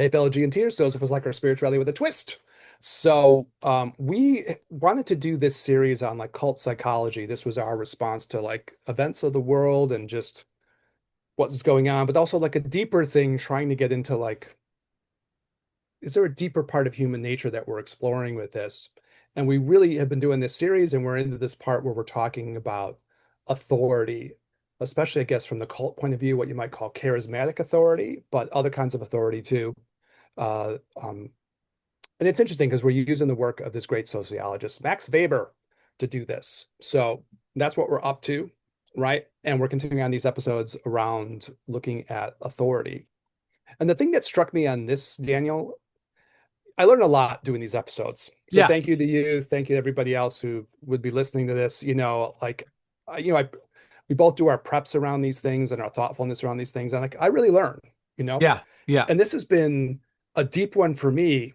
Hey, fellow Giantiers, Joseph was like our spirituality with a twist. So we wanted to do this series on like cult psychology. This was our response to like events of the world and just what's going on, but also like a deeper thing, trying to get into like, is there a deeper part of human nature that we're exploring with this? And we really have been doing this series, and we're into this part where we're talking about authority, especially, I guess, from the cult point of view, what you might call charismatic authority, but other kinds of authority too. Uh, um, and it's interesting because we're using the work of this great sociologist, Max Weber, to do this. So that's what we're up to, right? And we're continuing on these episodes around looking at authority. And the thing that struck me on this, Daniel, I learned a lot doing these episodes. So Yeah. thank you to you. Thank you to everybody else who would be listening to this. We both do our preps around these things and our thoughtfulness around these things. And like, I really learn, you know, Yeah. Yeah. and this has been a deep one for me.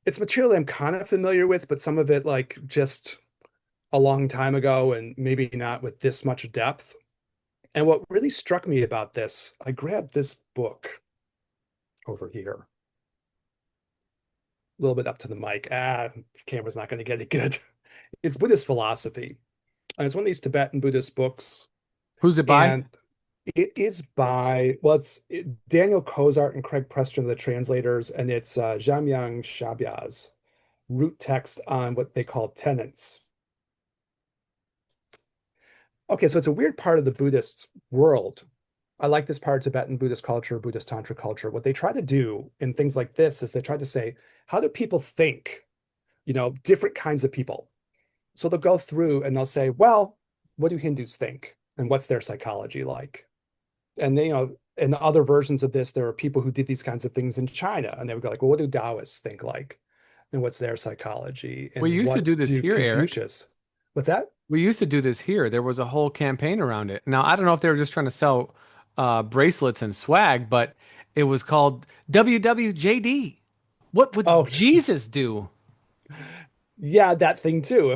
It's material I'm kind of familiar with, but some of it like just a long time ago and maybe not with this much depth. And what really struck me about this, I grabbed this book over here, a little bit up to the mic. Camera's not going to get it good. It's Buddhist philosophy. And it's one of these Tibetan Buddhist books. Who's it by? And it is by, Daniel Kozart and Craig Preston are the translators, and it's Jamyang Shabyaz, root text on what they call tenets. Okay, so it's a weird part of the Buddhist world. I like this part of Tibetan Buddhist culture, Buddhist Tantra culture. What they try to do in things like this is they try to say, how do people think? Different kinds of people. So they'll go through and they'll say, well, what do Hindus think? And what's their psychology like? And they, in other versions of this, there are people who did these kinds of things in China. And they would go like, well, what do Taoists think like? And what's their psychology? We And used to what do this do here, Eric. Confucius? What's that? We used to do this here. There was a whole campaign around it. Now, I don't know if they were just trying to sell bracelets and swag, but it was called WWJD. What would Oh, Jesus do? yeah, that thing too.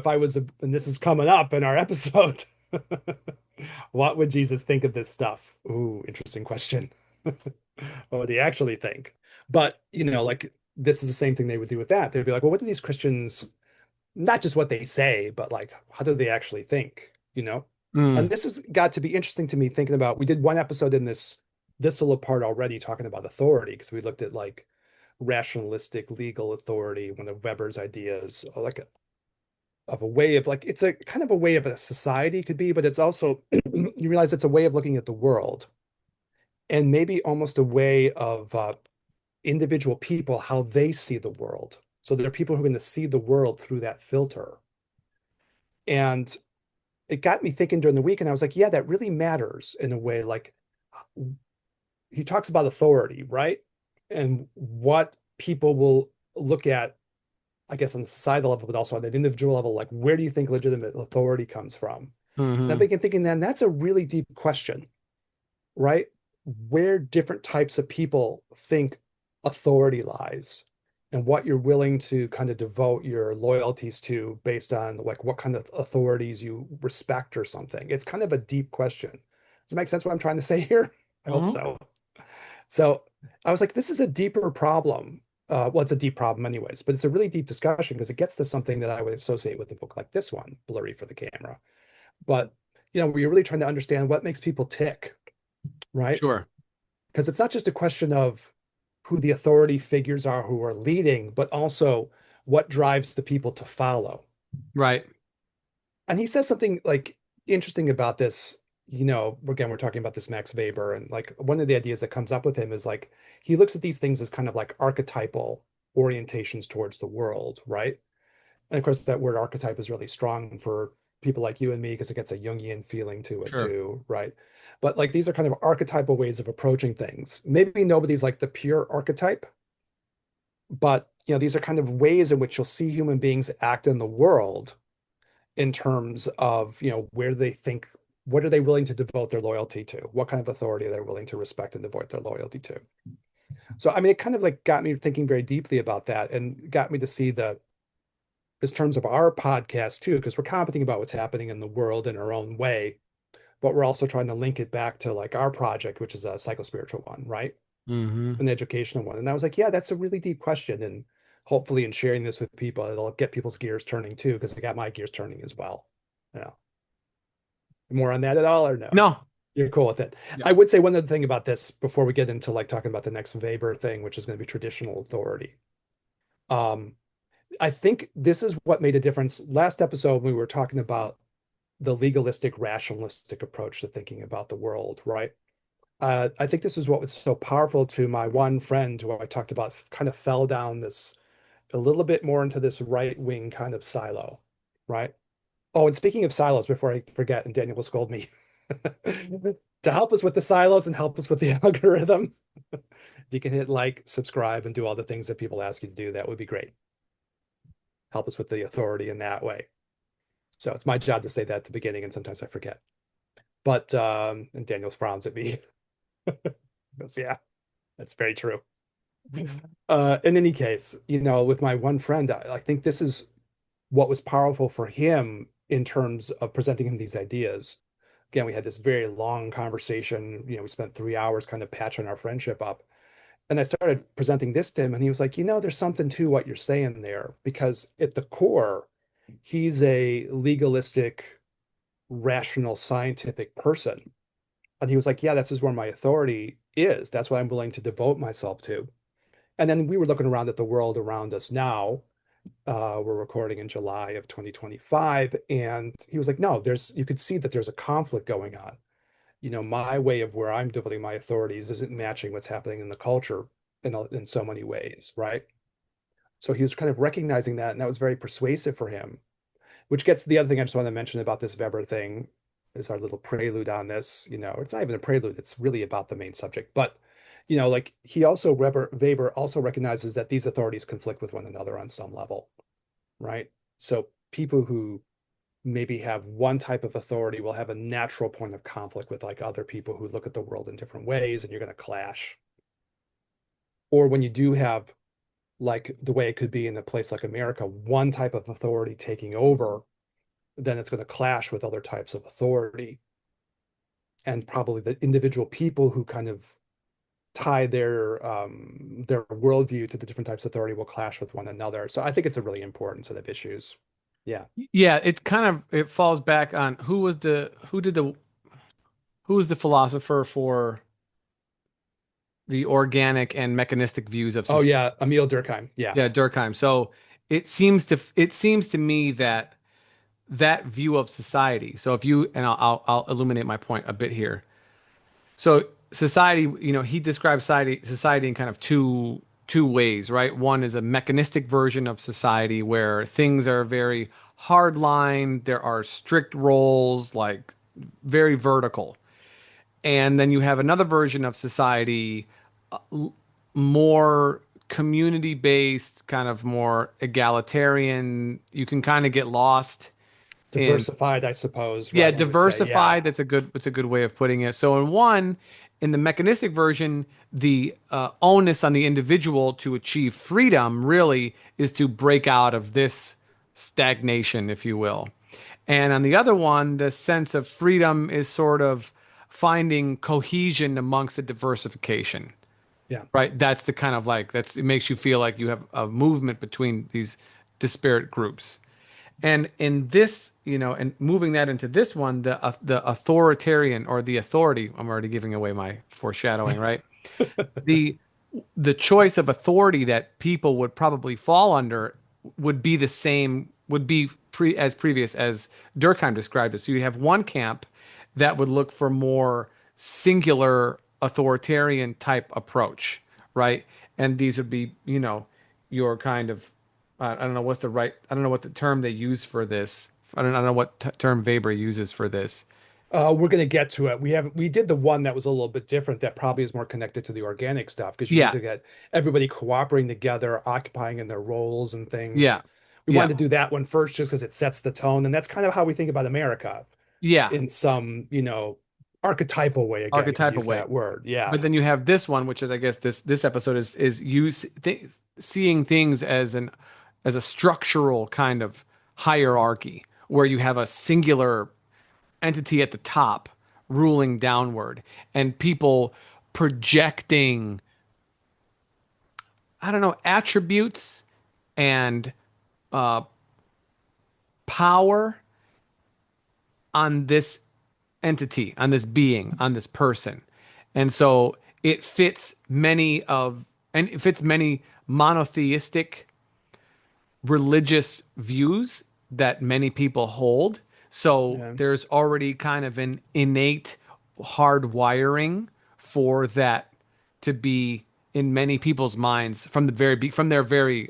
And this is coming up in our episode. What would Jesus think of this stuff? Ooh, interesting question. What would he actually think? But, like this is the same thing they would do with that. They'd be like, well, what do these Christians, not just what they say, but like, how do they actually think? And Mm, this has got to be interesting to me thinking about, we did one episode in this little part already talking about authority because we looked at like rationalistic legal authority, one of Weber's ideas, like of a way of like it's a kind of a way of a society could be, but it's also you realize it's a way of looking at the world and maybe almost a way of individual people how they see the world. So there are people who are going to see the world through that filter. And it got me thinking during the week, and I was like, yeah, that really matters in a way. Like he talks about authority, right? And what people will look at, I guess, on the societal level, but also on an individual level, like where do you think legitimate authority comes from? And I hmm. began thinking, then that's a really deep question, right? Where different types of people think authority lies and what you're willing to kind of devote your loyalties to based on like what kind of authorities you respect or something. It's kind of a deep question. Does it make sense what I'm trying to say here? I hope Hmm. so. So I was like, this is a deeper problem. Well, it's a deep problem anyways, but it's a really deep discussion because it gets to something that I would associate with a book like this one, Blurry for the Camera. But, we're really trying to understand what makes people tick, right? Sure. Because it's not just a question of who the authority figures are who are leading, but also what drives the people to follow. Right. And he says something like interesting about this. Again, we're talking about this Max Weber, and like one of the ideas that comes up with him is like he looks at these things as kind of like archetypal orientations towards the world, right? And of course, that word archetype is really strong for people like you and me because it gets a Jungian feeling to it Sure. too, right? But like these are kind of archetypal ways of approaching things. Maybe nobody's like the pure archetype, but these are kind of ways in which you'll see human beings act in the world in terms of, where they think, what are they willing to devote their loyalty to? What kind of authority are they willing to respect and devote their loyalty to? So, I mean, it kind of like got me thinking very deeply about that and got me to see the in terms of our podcast too, because we're commenting about what's happening in the world in our own way, but we're also trying to link it back to like our project, which is a psychospiritual one, right? Hmm. an educational one. And I was like, yeah, that's a really deep question. And hopefully in sharing this with people, it'll get people's gears turning too, because I got my gears turning as well. Yeah. More on that at all or no? No. You're cool with it. Yeah. I would say one other thing about this before we get into like talking about the next Weber thing, which is going to be traditional authority. Um, I think this is what made a difference. Last episode, we were talking about the legalistic, rationalistic approach to thinking about the world, right? I think this is what was so powerful to my one friend who I talked about, kind of fell down this a little bit more into this right wing kind of silo, right? Oh, and speaking of silos, before I forget, and Daniel will scold me, to help us with the silos and help us with the algorithm, if you can hit like, subscribe, and do all the things that people ask you to do, that would be great. Help us with the authority in that way. So it's my job to say that at the beginning, and sometimes I forget. But and Daniel frowns at me. Goes, yeah, that's very true. In any case, with my one friend, I think this is what was powerful for him in terms of presenting him these ideas. Again, we had this very long conversation. We spent 3 hours kind of patching our friendship up. And I started presenting this to him, and he was like, there's something to what you're saying there, because at the core, he's a legalistic, rational, scientific person. And he was like, yeah, that's just where my authority is. That's what I'm willing to devote myself to. And then we were looking around at the world around us now. We're recording in July of 2025. And he was like, no, you could see that there's a conflict going on. My way of where I'm devoting my authorities isn't matching what's happening in the culture in so many ways, right? So he was kind of recognizing that, and that was very persuasive for him. Which gets to the other thing I just want to mention about this Weber thing is our little prelude on this. It's not even a prelude, it's really about the main subject. But, like he also, Weber also recognizes that these authorities conflict with one another on some level, right? So people who maybe have one type of authority will have a natural point of conflict with like other people who look at the world in different ways, and you're going to clash. Or when you do have, like the way it could be in a place like America, one type of authority taking over, then it's going to clash with other types of authority. And probably the individual people who kind of tie their worldview to the different types of authority will clash with one another. So I think it's a really important set of issues. Yeah. Yeah, it kind of it falls back on who was the philosopher for the organic and mechanistic views of Oh society. yeah, Emil Durkheim. Yeah. Yeah, Durkheim. So it seems to me that that view of society. So if you and I'll illuminate my point a bit here. So society, he describes society in kind of two ways, right? One is a mechanistic version of society where things are very hard lined, there are strict roles, like very vertical. And then you have another version of society, more community based, kind of more egalitarian. You can kind of get lost in, Diversified, I suppose, yeah, right? You would say, yeah. diversified. That's a good way of putting it. So in the mechanistic version, the onus on the individual to achieve freedom really is to break out of this stagnation, if you will. And on the other one, the sense of freedom is sort of finding cohesion amongst the diversification, Yeah. right? That's the kind of like it makes you feel like you have a movement between these disparate groups. And in this, and moving that into this one, the authoritarian or the authority, I'm already giving away my foreshadowing, right? The the choice of authority that people would probably fall under would be the same, would be as previous as Durkheim described it. So you have one camp that would look for more singular authoritarian type approach, right? And these would be, your kind of, I don't know what's the right, I don't know what the term they use for this. I don't know what term Weber uses for this. We're going to get to it. We did the one that was a little bit different that probably is more connected to the organic stuff, because you need Yeah, to get everybody cooperating together, occupying in their roles and things. yeah, We yeah, wanted to do that one first just because it sets the tone, and that's kind of how we think about America yeah, in some, archetypal way, again, if you archetypal use way. that word. Yeah. But then you have this one, which is, I guess, this episode is seeing things as a structural kind of hierarchy where you have a singular entity at the top ruling downward and people projecting. I don't know, attributes and uh, power on this entity, on this being, on this person. And so it fits it fits many monotheistic religious views that many people hold. So Yeah. there's already kind of an innate hard wiring for that to be in many people's minds from from their very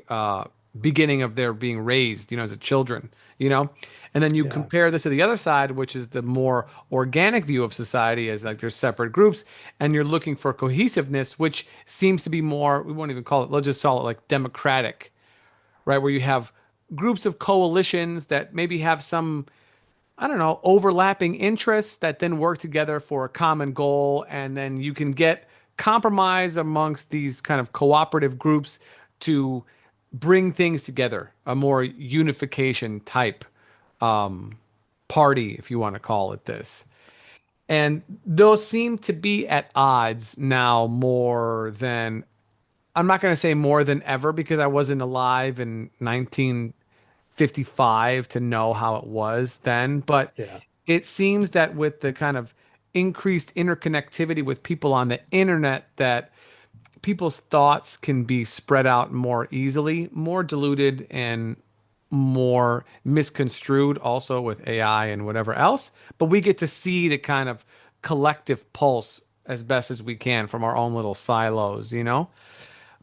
beginning of their being raised, as a children, you know. And then you Yeah. compare this to the other side, which is the more organic view of society, as like there's separate groups, and you're looking for cohesiveness, which seems to be more, we won't even call it, let's just call it like democratic, right? Where you have groups of coalitions that maybe have some, I don't know, overlapping interests that then work together for a common goal. And then you can get compromise amongst these kind of cooperative groups to bring things together, a more unification type party, if you want to call it this. And those seem to be at odds now more than, I'm not going to say more than ever because I wasn't alive in 1955 to know how it was then, but Yeah. it seems that with the kind of increased interconnectivity with people on the internet, that people's thoughts can be spread out more easily, more diluted and more misconstrued also with AI and whatever else. But we get to see the kind of collective pulse as best as we can from our own little silos, you know?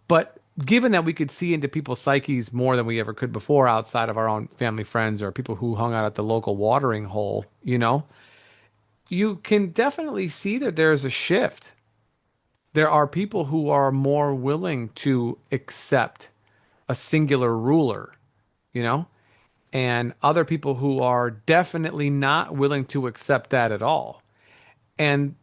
But given that we could see into people's psyches more than we ever could before outside of our own family, friends, or people who hung out at the local watering hole, you can definitely see that there's a shift. There are people who are more willing to accept a singular ruler, you know, and other people who are definitely not willing to accept that at all. And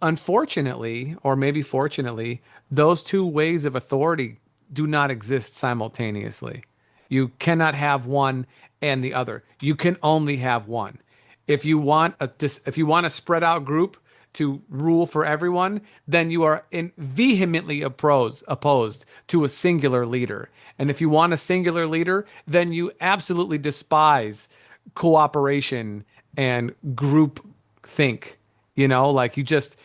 unfortunately, or maybe fortunately, those two ways of authority do not exist simultaneously. You cannot have one and the other. You can only have one. If you want a spread out group to rule for everyone, then you are vehemently opposed to a singular leader. And if you want a singular leader, then you absolutely despise cooperation and group think. Like you just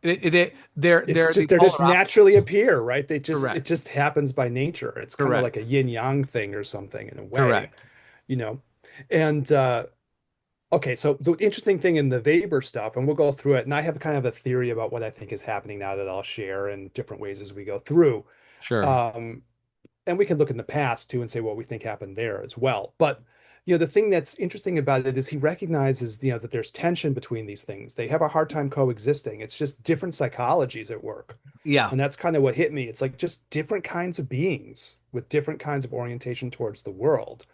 It's they're the just, they're polar just naturally opposites. appear, right? It Correct. just happens by nature. It's kind of like Correct. a yin yang thing or something in a way, Correct. you know. And okay, so the interesting thing in the Weber stuff, and we'll go through it, and I have kind of a theory about what I think is happening now that I'll share in different ways as we go through. Sure. Um, and we can look in the past too and say what we think happened there as well. But the thing that's interesting about it is he recognizes, that there's tension between these things. They have a hard time coexisting. It's just different psychologies at work. Yeah. And that's kind of what hit me. It's like just different kinds of beings with different kinds of orientation towards the world.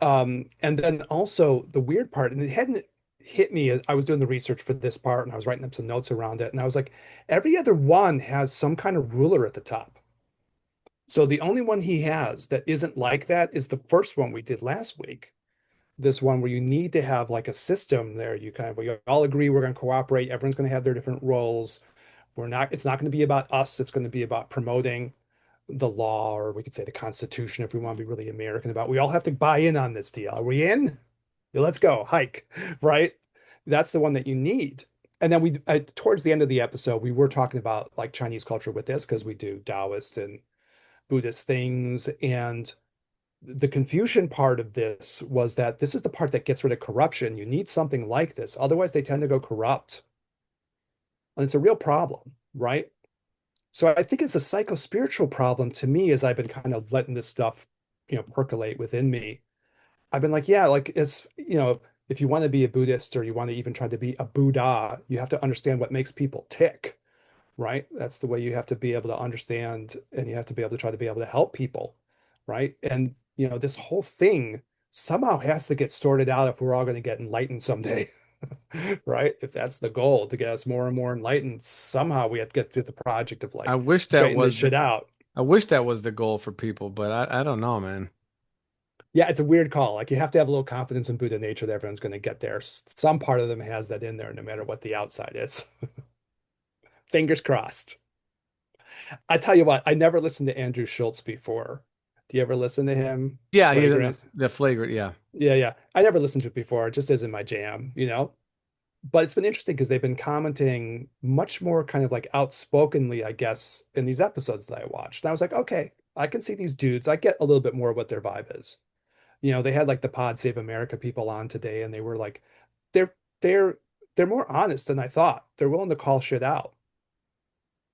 And then also the weird part, and it hadn't hit me as I was doing the research for this part and I was writing up some notes around it. And I was like, every other one has some kind of ruler at the top. So the only one he has that isn't like that is the first one we did last week. This one where you need to have like a system there. We all agree we're going to cooperate. Everyone's going to have their different roles. It's not going to be about us. It's going to be about promoting the law, or we could say the Constitution if we want to be really American about. We all have to buy in on this deal. Are we in? Yeah, let's go hike, right? That's the one that you need. And then towards the end of the episode, we were talking about like Chinese culture with this because we do Taoist and Buddhist things. And the Confucian part of this was that this is the part that gets rid of corruption. You need something like this. Otherwise, they tend to go corrupt. And it's a real problem, right? So I think it's a psycho-spiritual problem to me as I've been kind of letting this stuff, percolate within me. I've been like, yeah, like if you want to be a Buddhist or you want to even try to be a Buddha, you have to understand what makes people tick, right? That's the way you have to be able to understand, and you have to be able to try to be able to help people, right? And this whole thing somehow has to get sorted out if we're all going to get enlightened someday, right? If that's the goal, to get us more and more enlightened, somehow we have to get through the project of I like wish that straighten this was the shit out. I wish that was the goal for people, but I don't know, man. Yeah, it's a weird call. Like you have to have a little confidence in Buddha nature that everyone's going to get there. Some part of them has that in there, no matter what the outside is. Fingers crossed. I tell you what, I never listened to Andrew Schultz before. Do you ever listen to him? Yeah, he did Flagrant. the flagrant. Yeah, Yeah, yeah. I never listened to it before. It just isn't my jam, you know? But it's been interesting because they've been commenting much more kind of like outspokenly, I guess, in these episodes that I watched. And I was like, okay, I can see these dudes. I get a little bit more what their vibe is. You know, they had like the Pod Save America people on today, and they were like, they're they're they're more honest than I thought. They're willing to call shit out.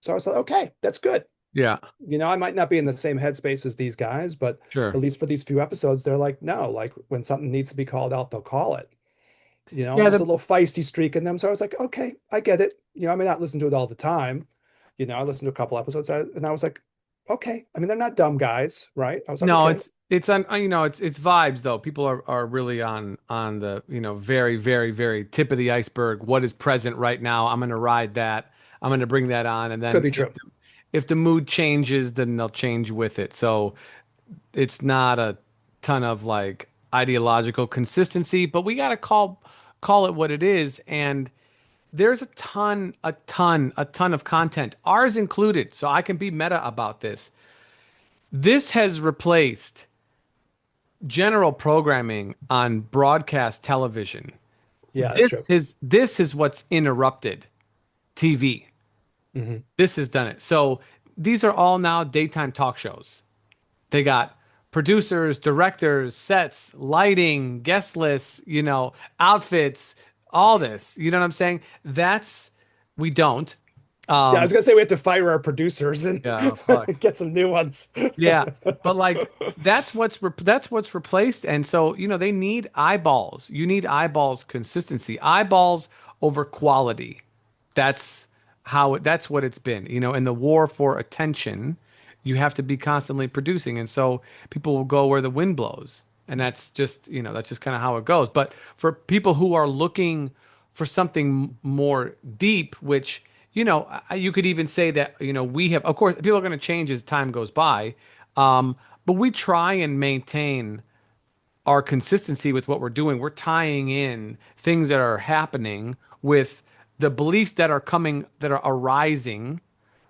So I was like, okay, that's good. yeah, You know, I might not be in the same headspace as these guys, but sure. at least for these few episodes, they're like, no, like when something needs to be called out, they'll call it. You know, Yeah, there's a little feisty streak in them. So I was like, okay, I get it. You know, I may not listen to it all the time. You know, I listened to a couple episodes and I was like, okay. I mean, they're not dumb guys, right? I was like, no, okay, it's on it's vibes though. People are really on the very very very tip of the iceberg. What is present right now? I'm going to ride that. I'm going to bring that on, and could then be true. if the mood changes, then they'll change with it. So it's not a ton of like ideological consistency, but we got to call it what it is. And there's a ton of content, ours included. So I can be meta about this. This has replaced general programming on broadcast television. Yeah, that's true. This is what's interrupted TV. Hmm. This has done it. So these are all now daytime talk shows. They got producers, directors, sets, lighting, guest lists, outfits, all this. You know what I'm saying? We don't. Yeah, I Um, was gonna say we have to fire our producers and yeah, oh, fuck. get some new ones. Yeah, but like that's what's replaced, and so they need eyeballs. You need eyeballs consistency, eyeballs over quality. That's what it's been. In the war for attention, you have to be constantly producing, and so people will go where the wind blows, and that's just kind of how it goes. But for people who are looking for something more deep, which you could even say that we have. Of course, people are going to change as time goes by, but we try and maintain our consistency with what we're doing. We're tying in things that are happening with the beliefs that are arising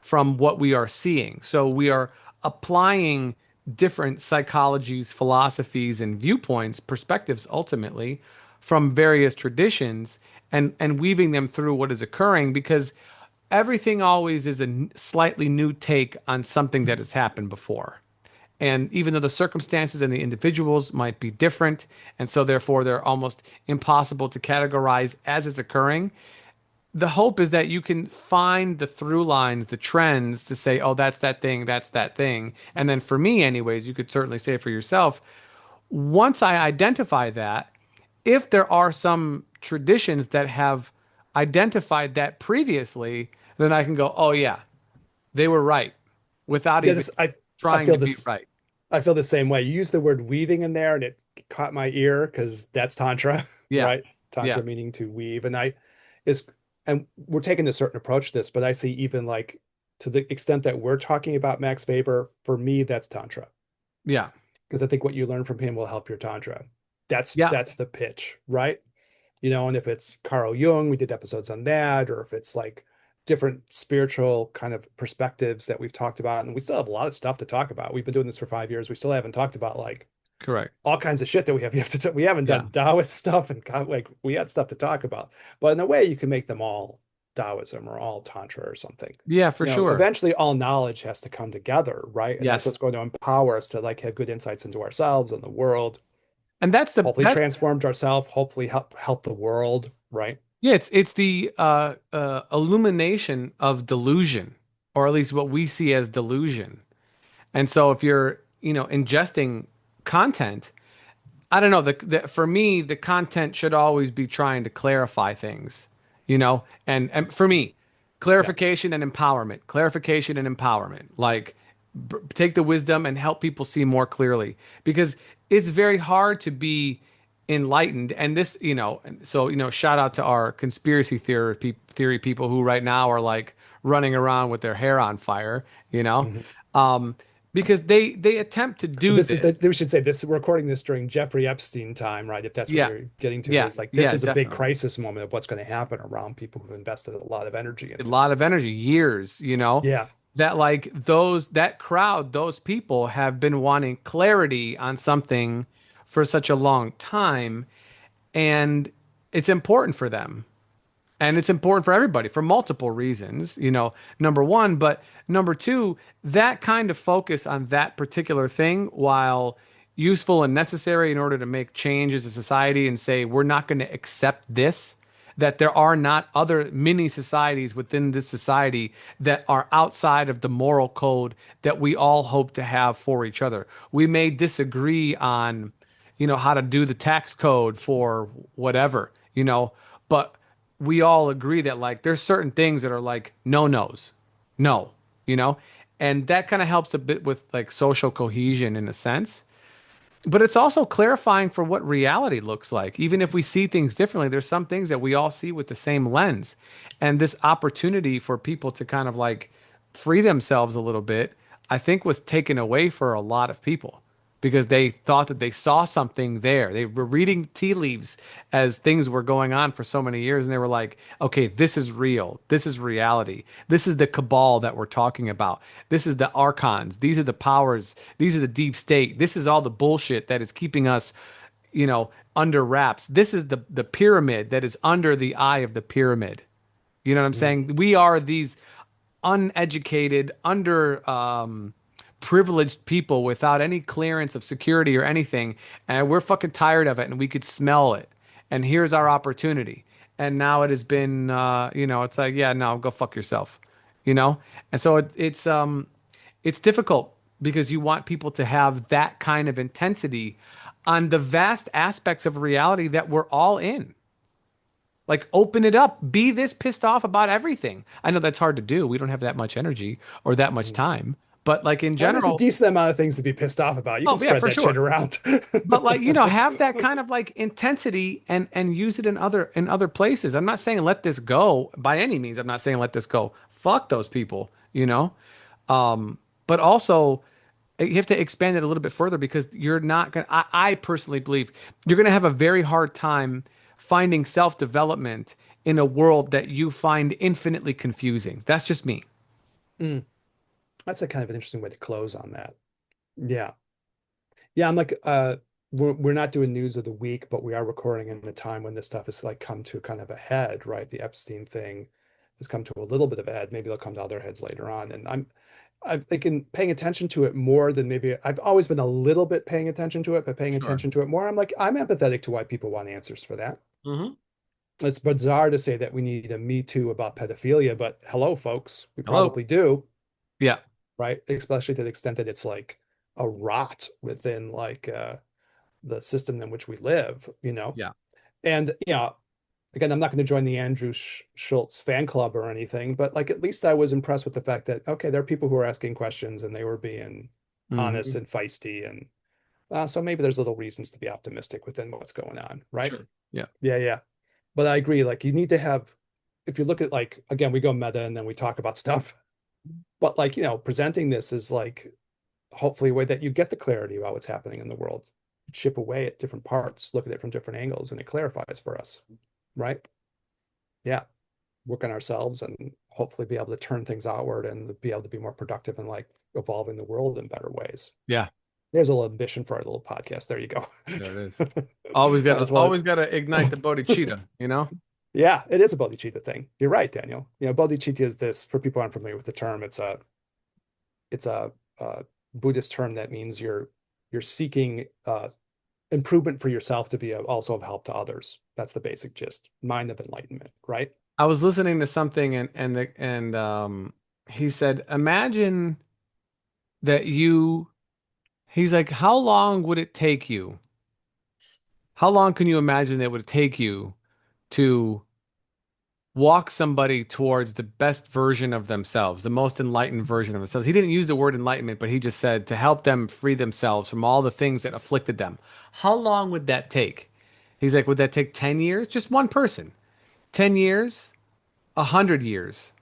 from what we are seeing. So we are applying different psychologies, philosophies, and viewpoints, perspectives ultimately from various traditions and weaving them through what is occurring because everything always is a slightly new take on something that has happened before. And even though the circumstances and the individuals might be different, and so therefore they're almost impossible to categorize as it's occurring, the hope is that you can find the through lines, the trends to say, oh, that's that thing, that's that thing. And then for me, anyways, you could certainly say for yourself, once I identify that, if there are some traditions that have identified that previously, then I can go, oh, yeah, they were right without Yeah, even this I trying feel to be this right. I feel the same way. You use the word weaving in there and it caught my ear because that's Tantra, Yeah. right? Yeah. Tantra meaning to weave. Is and we're taking a certain approach to this, but I see even like to the extent that we're talking about Max Weber, for me, that's Tantra. Yeah. Because I think what you learn from him will help your Tantra. Yeah. That's the pitch, right? You know, and if it's Carl Jung, we did episodes on that, or if it's like different spiritual kind of perspectives that we've talked about, and we still have a lot of stuff to talk about. We've been doing this for 5 years. We still haven't talked about like Correct. all kinds of shit that we have to we haven't Yeah. done Taoist stuff and like we had stuff to talk about. But in a way, you can make them all Taoism or all Tantra or something. Yeah, for You know, sure. eventually all knowledge has to come together, right? And that's Yes. what's going to empower us to like have good insights into ourselves and the world, And hopefully that's transformed ourselves, hopefully help the world, right? yeah, it's the illumination of delusion, or at least what we see as delusion. And so if you're, ingesting content, I don't know, for me, the content should always be trying to clarify things, and for me, Yeah. clarification and empowerment. Like take the wisdom and help people see more clearly because it's very hard to be enlightened. And this, so, shout out to our conspiracy theory people who right now are like running around with their hair on fire, you know, Mhm. um, because they attempt to do This is this. we should say this. We're recording this during Jeffrey Epstein time, right? If that's what Yeah, you're getting to, yeah, there's like this yeah, is a big definitely. crisis moment of what's going to happen around people who've invested a lot of energy in A this. lot of energy, years, Yeah. that like that crowd, those people have been wanting clarity on something for such a long time, and it's important for them. And it's important for everybody for multiple reasons, number one. But number two, that kind of focus on that particular thing, while useful and necessary in order to make change as a society and say, we're not going to accept this, that there are not other mini societies within this society that are outside of the moral code that we all hope to have for each other. We may disagree on, how to do the tax code for whatever, but we all agree that like there's certain things that are like no nos, no, you know, and that kind of helps a bit with like social cohesion in a sense. But it's also clarifying for what reality looks like. Even if we see things differently, there's some things that we all see with the same lens. And this opportunity for people to kind of like free themselves a little bit, I think was taken away for a lot of people because they thought that they saw something there. They were reading tea leaves as things were going on for so many years, and they were like, okay, this is real. This is reality. This is the cabal that we're talking about. This is the archons. These are the powers. These are the deep state. This is all the bullshit that is keeping us, under wraps. This is the pyramid that is under the eye of the pyramid. You know what I'm Mm. saying? We are these uneducated, privileged people without any clearance of security or anything, and we're fucking tired of it, and we could smell it. And here's our opportunity. And now it has been, it's like, yeah, no, go fuck yourself, And so it's difficult because you want people to have that kind of intensity on the vast aspects of reality that we're all in. Like, open it up. Be this pissed off about everything. I know that's hard to do. We don't have that much energy or that much Mm. time. But, like, in Well, there's a general, decent amount of things to be pissed off about. You can oh, yeah, spread for that shit sure. around. But, like, have that kind of like intensity and use it in other places. I'm not saying let this go by any means. I'm not saying let this go. Fuck those people. But also, you have to expand it a little bit further because you're not going to, I personally believe you're going to have a very hard time finding self development in a world that you find infinitely confusing. That's just me. Mm. That's a kind of an interesting way to close on that. Yeah. Yeah, I'm like we're not doing news of the week, but we are recording in a time when this stuff has like come to kind of a head, right? The Epstein thing has come to a little bit of a head. Maybe they'll come to other heads later on. And I'm thinking paying attention to it more than maybe I've always been a little bit paying attention to it, but paying Sure. attention to it more, I'm empathetic to why people want answers for that. Hmm. It's bizarre to say that we need a Me Too about pedophilia, but hello, folks, we Hello. probably do, Yeah. right? Especially to the extent that it's like a rot within like the system in which we live, Yeah. And again, I'm not going to join the Andrew Schultz fan club or anything, but like at least I was impressed with the fact that okay, there are people who are asking questions and they were being honest Hmm. and feisty, and so maybe there's little reasons to be optimistic within what's going on, right? Sure. Yeah. Yeah, yeah. But I agree. Like you need to have, if you look at like again, we go meta and then we talk about stuff, but like presenting this is like hopefully a way that you get the clarity about what's happening in the world. Chip away at different parts, look at it from different angles, and it clarifies for us, right? Yeah, work on ourselves and hopefully be able to turn things outward and be able to be more productive and like evolving the world in better ways. Yeah. There's a little ambition for our little podcast. There you go. There it is. Always I gotta just want always gotta ignite the bodhicitta. yeah, it is a bodhicitta thing. You're right, Daniel. Bodhicitta is this, for people who aren't familiar with the term, it's a Buddhist term that means you're seeking improvement for yourself to be also of help to others. That's the basic gist. Mind of enlightenment, right? I was listening to something he said, imagine that he's like, how long would it take you? How long can you imagine that it would take you to walk somebody towards the best version of themselves, the most enlightened version of themselves? He didn't use the word enlightenment, but he just said to help them free themselves from all the things that afflicted them. How long would that take? He's like, would that take 10 years? Just one person. 10 years? 100 years?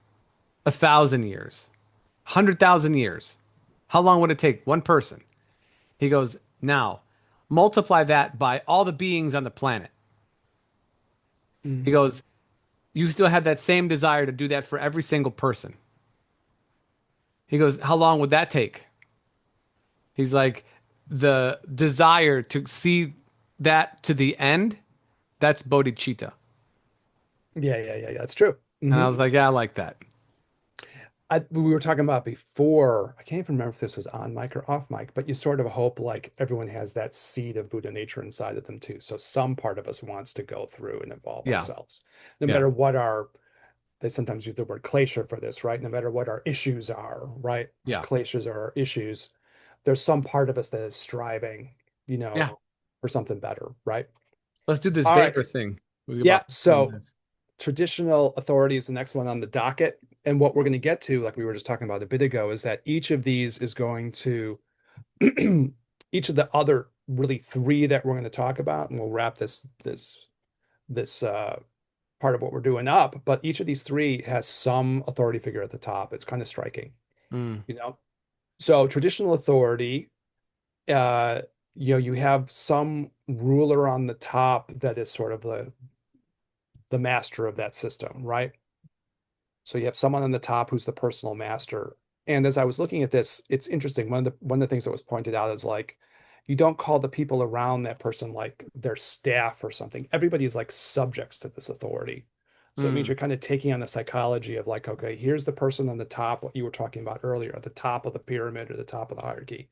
1,000 years? 100,000 years? How long would it take one person? He goes, now multiply that by all the beings on the planet. He Mm. goes, you still have that same desire to do that for every single person. He goes, how long would that take? He's like, the desire to see that to the end, that's bodhicitta. Yeah. That's true. And I was like, yeah, I like that. We were talking about before, I can't even remember if this was on mic or off mic, but you sort of hope like everyone has that seed of Buddha nature inside of them too. So some part of us wants to go through and evolve Yeah. ourselves, no Yeah. matter what our, they sometimes use the word klesha for this, right? No matter what our issues are, right? Our Yeah. kleshas are our issues. There's some part of us that is striving, Yeah. for something better, right? Let's do this All right. Weber thing. We have Yeah. about 15 So minutes. traditional authority is the next one on the docket. And what we're going to get to, like we were just talking about a bit ago, is that each of these is going to, each of the other really three that we're going to talk about, and we'll wrap this part of what we're doing up. But each of these three has some authority figure at the top. It's kind of striking, Mm, you know. So traditional authority, uh, you have some ruler on the top that is sort of the master of that system, right? So you have someone on the top who's the personal master. And as I was looking at this, it's interesting. One of the things that was pointed out is like you don't call the people around that person like their staff or something. Everybody is like subjects to this authority. So it means mm, you're kind of taking on the psychology of like, okay, here's the person on the top, what you were talking about earlier, at the top of the pyramid or the top of the hierarchy.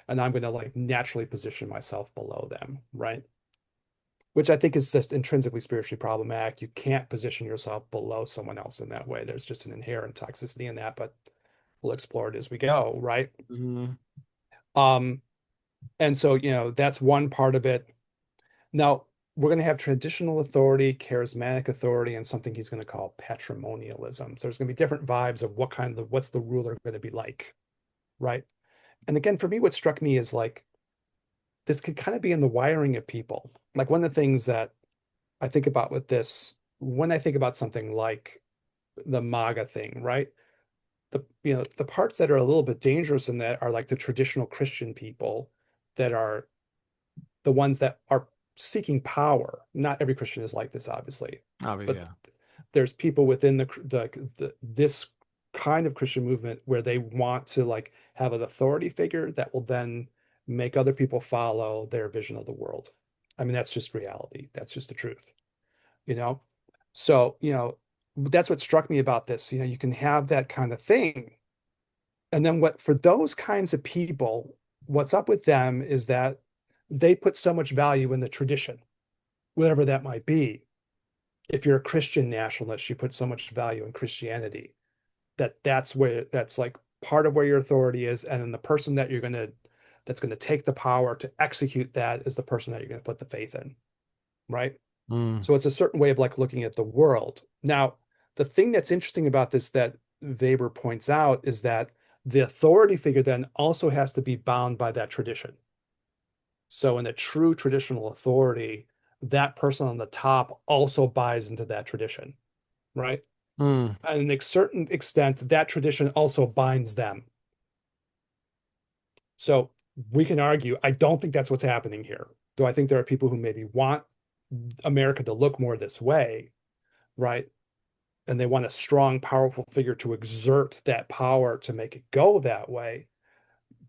And I'm going to like naturally position myself below them, right? Which I think is just intrinsically spiritually problematic. You can't position yourself below someone else in that way. There's just an inherent toxicity in that, but we'll explore it as we go, right? mm, Um, and so, that's one part of it. Now, we're going to have traditional authority, charismatic authority, and something he's going to call patrimonialism. So there's going to be different vibes of what's the ruler going to be like, right? And again, for me, what struck me is like this could kind of be in the wiring of people. Like one of the things that I think about with this, when I think about something like the MAGA thing, right? The parts that are a little bit dangerous in that are like the traditional Christian people that are the ones that are seeking power. Not every Christian is like this, obviously, obviously, but yeah. there's people within this kind of Christian movement where they want to like have an authority figure that will then make other people follow their vision of the world. I mean, that's just reality. That's just the truth, you know? So, that's what struck me about this. You can have that kind of thing. And then what for those kinds of people, what's up with them is that they put so much value in the tradition, whatever that might be. If you're a Christian nationalist, you put so much value in Christianity that's like part of where your authority is. And then the person that's going to take the power to execute that is the person that you're going to put the faith in, right? Mm, So it's a certain way of like looking at the world. Now, the thing that's interesting about this that Weber points out is that the authority figure then also has to be bound by that tradition. So in a true traditional authority, that person on the top also buys into that tradition, right? mm, And to a certain extent, that tradition also binds them. So we can argue, I don't think that's what's happening here. Do I think there are people who maybe want America to look more this way, right? And they want a strong, powerful figure to exert that power to make it go that way.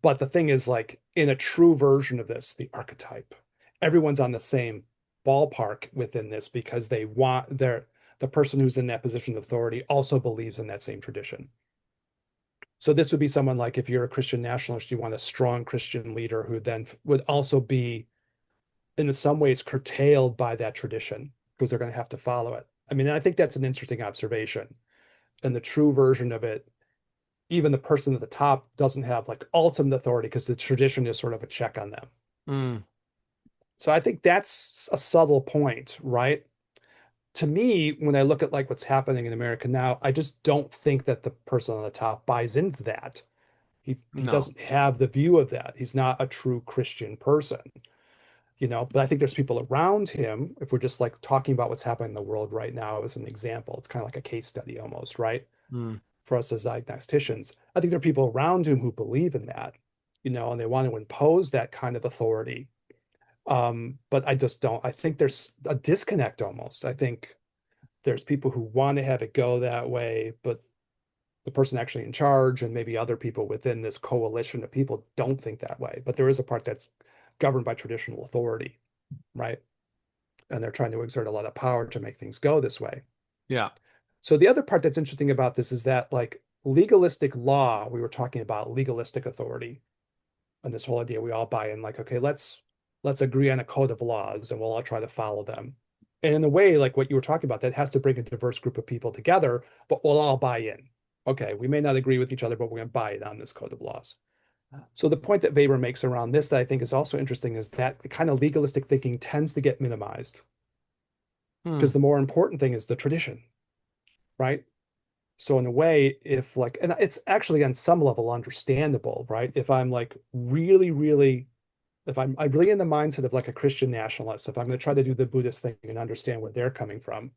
But the thing is, like in a true version of this, the archetype, everyone's on the same ballpark within this because the person who's in that position of authority also believes in that same tradition. So this would be someone like if you're a Christian nationalist, you want a strong Christian leader who then would also be in some ways curtailed by that tradition because they're going to have to follow it. I mean, I think that's an interesting observation. And the true version of it, even the person at the top doesn't have like ultimate authority because the tradition is sort of a check on them. mm, So I think that's a subtle point, right? To me, when I look at like what's happening in America now, I just don't think that the person on the top buys into that. He no. doesn't have the view of that. He's not a true Christian person. But I think there's people around him, if we're just like talking about what's happening in the world right now as an example, it's kind of like a case study almost, right? Mm, For us as diagnosticians. I think there are people around him who believe in that, and they want to impose that kind of authority. But I just don't. I think there's a disconnect almost. I think there's people who want to have it go that way, but the person actually in charge and maybe other people within this coalition of people don't think that way. But there is a part that's governed by traditional authority, right? And they're trying to exert a lot of power to make things go this way. Yeah. So the other part that's interesting about this is that like legalistic law, we were talking about legalistic authority and this whole idea we all buy in like, okay, let's agree on a code of laws and we'll all try to follow them. And in a way, like what you were talking about, that has to bring a diverse group of people together, but we'll all buy in. Okay, we may not agree with each other, but we're going to buy it on this code of laws. So the point that Weber makes around this that I think is also interesting is that the kind of legalistic thinking tends to get minimized Hmm. because the more important thing is the tradition, right? So in a way, if like, and it's actually on some level understandable, right? If I'm like really, really, if I'm really in the mindset of like a Christian nationalist, if I'm going to try to do the Buddhist thing and understand where they're coming from,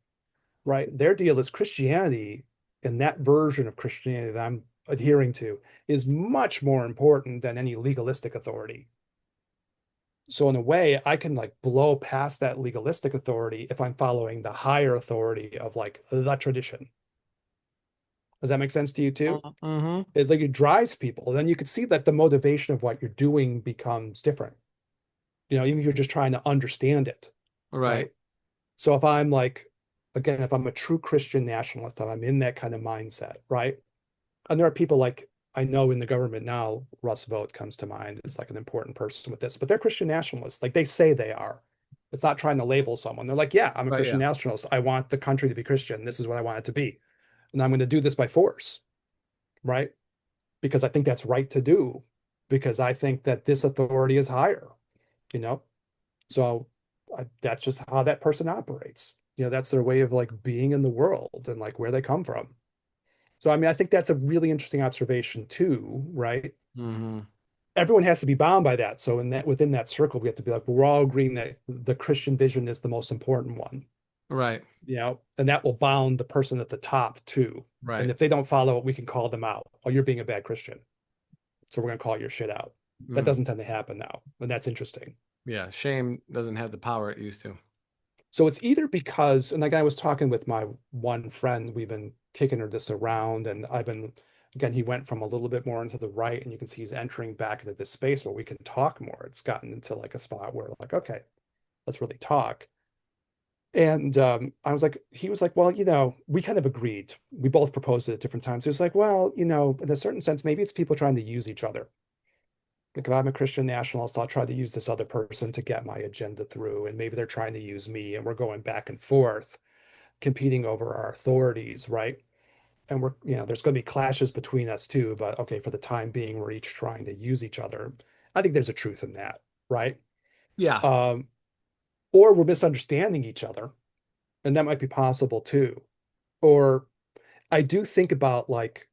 right? Their deal is Christianity, and that version of Christianity that I'm adhering to is much more important than any legalistic authority. So in a way, I can like blow past that legalistic authority if I'm following the higher authority of like the tradition. Does that make sense to you too? Mm-hmm. It like it drives people. Then you can see that the motivation of what you're doing becomes different. Even if you're just trying to understand it, Right. right? So if I'm like, again, if I'm a true Christian nationalist, if I'm in that kind of mindset, right? And there are people like I know in the government now, Russ Vought comes to mind as like an important person with this, but they're Christian nationalists. Like they say they are. It's not trying to label someone. They're like, yeah, I'm a Right. Christian Yeah. nationalist. I want the country to be Christian. This is what I want it to be. And I'm going to do this by force, right? Because I think that's right to do, because I think that this authority is higher, you know? So that's just how that person operates. That's their way of like being in the world and like where they come from. So, I mean, I think that's a really interesting observation too, right? Mm-hmm. Everyone has to be bound by that. So, in that within that circle, we have to be like, we're all agreeing that the Christian vision is the most important one, Right. and that will bound the person at the top too. And Right. if they don't follow it, we can call them out. Oh, you're being a bad Christian. So we're going to call your shit out. That Mm. doesn't tend to happen now. And that's interesting. Yeah. Shame doesn't have the power it used to. So it's either because, and like I was talking with my one friend, we've been kicking her this around, and again, he went from a little bit more into the right, and you can see he's entering back into this space where we can talk more. It's gotten into like a spot where like, okay, let's really talk. And he was like, well, we kind of agreed. We both proposed it at different times. He was like, well, in a certain sense, maybe it's people trying to use each other. Like if I'm a Christian nationalist, I'll try to use this other person to get my agenda through, and maybe they're trying to use me, and we're going back and forth, competing over our authorities, right? And there's going to be clashes between us too, but okay, for the time being, we're each trying to use each other. I think there's a truth in that, right? Yeah. Um, or we're misunderstanding each other, and that might be possible too. Or I do think about like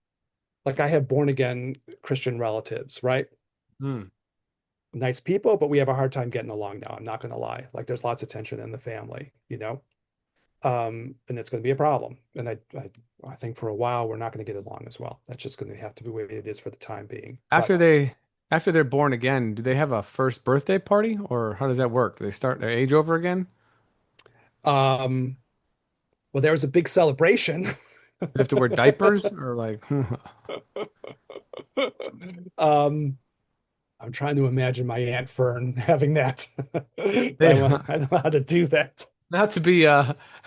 I have born again Christian relatives, right? Mm. Nice people, but we have a hard time getting along now. I'm not going to lie. Like there's lots of tension in the family, and it's going to be a problem. And I think for a while we're not going to get along as well. That's just going to have to be the way it is for the time being. But After they after they're born again, do they have a first birthday party or how does that work? Do they start their age over again? um, well, there was a big celebration. Do they have to wear diapers or like um, I'm trying to imagine my Aunt Fern having that. they I don't know how to do that. not to be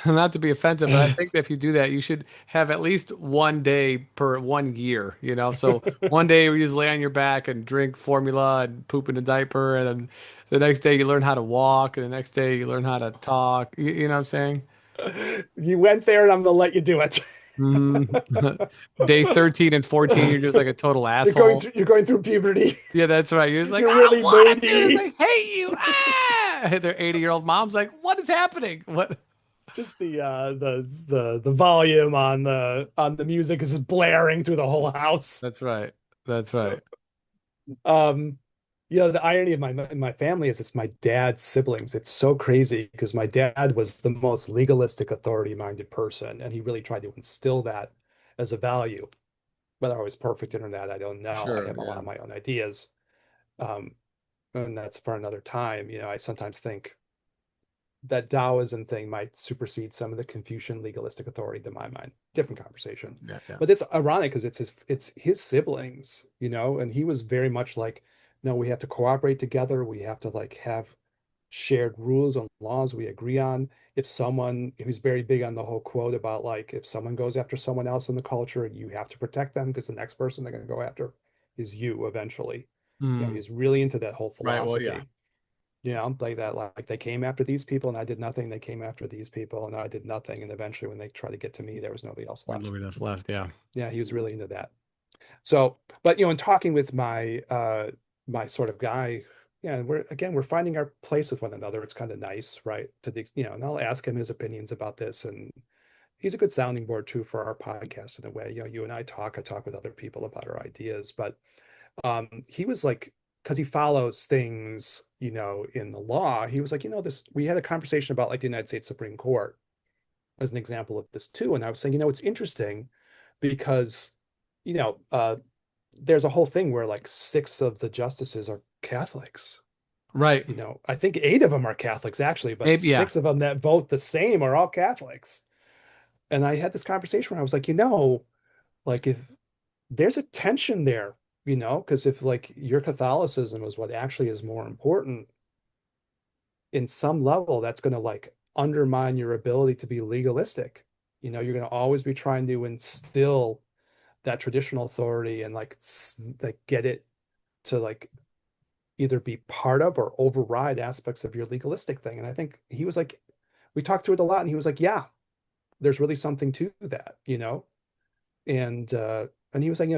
not to be offensive, but I think that if you do that, you should have at least one day per 1 year, you know. So one day you just lay on your back and drink formula and poop in a diaper, and then the next day you learn how to walk, and the next day you learn how to talk. You know what I'm saying? You went there, and I'm going to let you do it. Mm. Day 13 and 14, you're just like a total asshole. You're going through puberty. Yeah, that's right. You're just like, You're I don't really want to do this. moody. I hate you. Ah! Their 80-year-old mom's like, what is happening? What? Just the volume on the music is blaring through the whole house. That's right. That's right. Um, the irony of my family is it's my dad's siblings. It's so crazy because my dad was the most legalistic, authority-minded person, and he really tried to instill that as a value. Whether I was perfect in or not, I don't know. I Sure. have a lot Yeah. of my own ideas. Um, and that's for another time. I sometimes think that Taoism thing might supersede some of the Confucian legalistic authority to my mind. Different conversation. Yeah, yeah. But it's ironic because it's his siblings, and he was very much like, no, we have to cooperate together. We have to like have shared rules and laws we agree on. If someone who's very big on the whole quote about like if someone goes after someone else in the culture, you have to protect them because the next person they're going to go after is you eventually. Mm, He's really into that whole right. Well, yeah. philosophy. Like that, like they came after these people and I did nothing. They came after these people and I did nothing. And eventually when they tried to get to me, there was nobody else When left. nobody else left. Yeah. Yeah, he was really into that. So, but in talking with my sort of guy, yeah, we're finding our place with one another. It's kind of nice, right? And I'll ask him his opinions about this, and he's a good sounding board too for our podcast in a way. You and I talk with other people about our ideas, but he was like, because he follows things, in the law, he was like, this, we had a conversation about like the United States Supreme Court as an example of this too. And I was saying, it's interesting because, you know, uh, there's a whole thing where like six of the justices are Catholics. Right. I think eight of them are Catholics actually, but Maybe. Yeah. six of them that vote the same are all Catholics. And I had this conversation where I was like, like if there's a tension there, because if like your Catholicism is what actually is more important, in some level, that's going to like undermine your ability to be legalistic. You're going to always be trying to instill that traditional authority and like get it to like either be part of or override aspects of your legalistic thing. And I think he was like, we talked through it a lot, and he was like, yeah, there's really something to that. And he was like,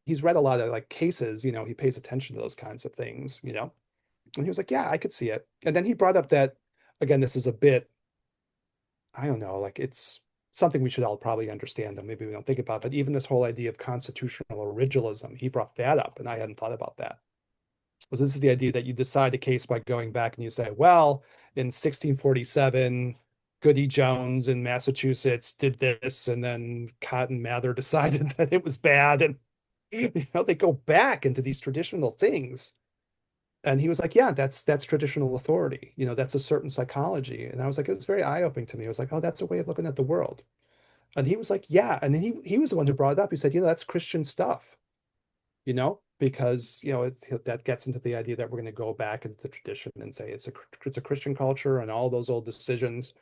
he's read a lot of like cases, he pays attention to those kinds of things. And he was like, yeah, I could see it. And then he brought up that, again, this is a bit, I don't know, like it's something we should all probably understand, though maybe we don't think about, but even this whole idea of constitutional originalism, he brought that up, and I hadn't thought about that. Was this is the idea that you decide a case by going back and you say, well, in 1647, Goody Jones in Massachusetts did this, and then Cotton Mather decided that it was bad. And they go back into these traditional things. And he was like, yeah, that's traditional authority. That's a certain psychology. And I was like, it was very eye-opening to me. I was like, oh, that's a way of looking at the world. And he was like, yeah. And then he was the one who brought it up. He said, that's Christian stuff, because that gets into the idea that we're going to go back into the tradition and say it's a Christian culture, and all those old decisions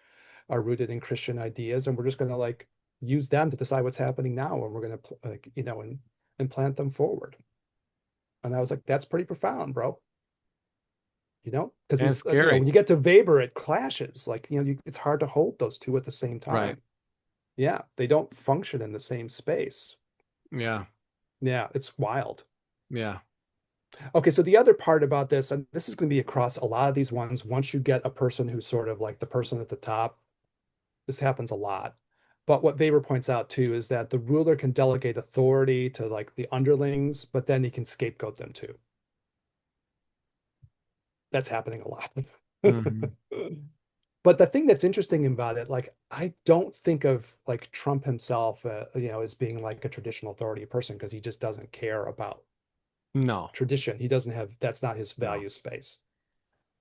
are rooted in Christian ideas, and we're just going to like use them to decide what's happening now, and we're going to like and plant them forward. And I was like, that's pretty profound, bro. Because And he's scary. when you get to Weber, it clashes. Like it's hard to hold those two at the same Right. time. Yeah, they don't function in the same space. Yeah. Yeah, it's wild. Yeah. Okay, so the other part about this, and this is going to be across a lot of these ones, once you get a person who's sort of like the person at the top, this happens a lot. But what Weber points out too is that the ruler can delegate authority to like the underlings, but then he can scapegoat them too. That's happening a lot. Hmm. But the thing that's interesting about it, like I don't think of like Trump himself, as being like a traditional authority person because he just doesn't care about No. tradition. He doesn't have that's not his No. value space.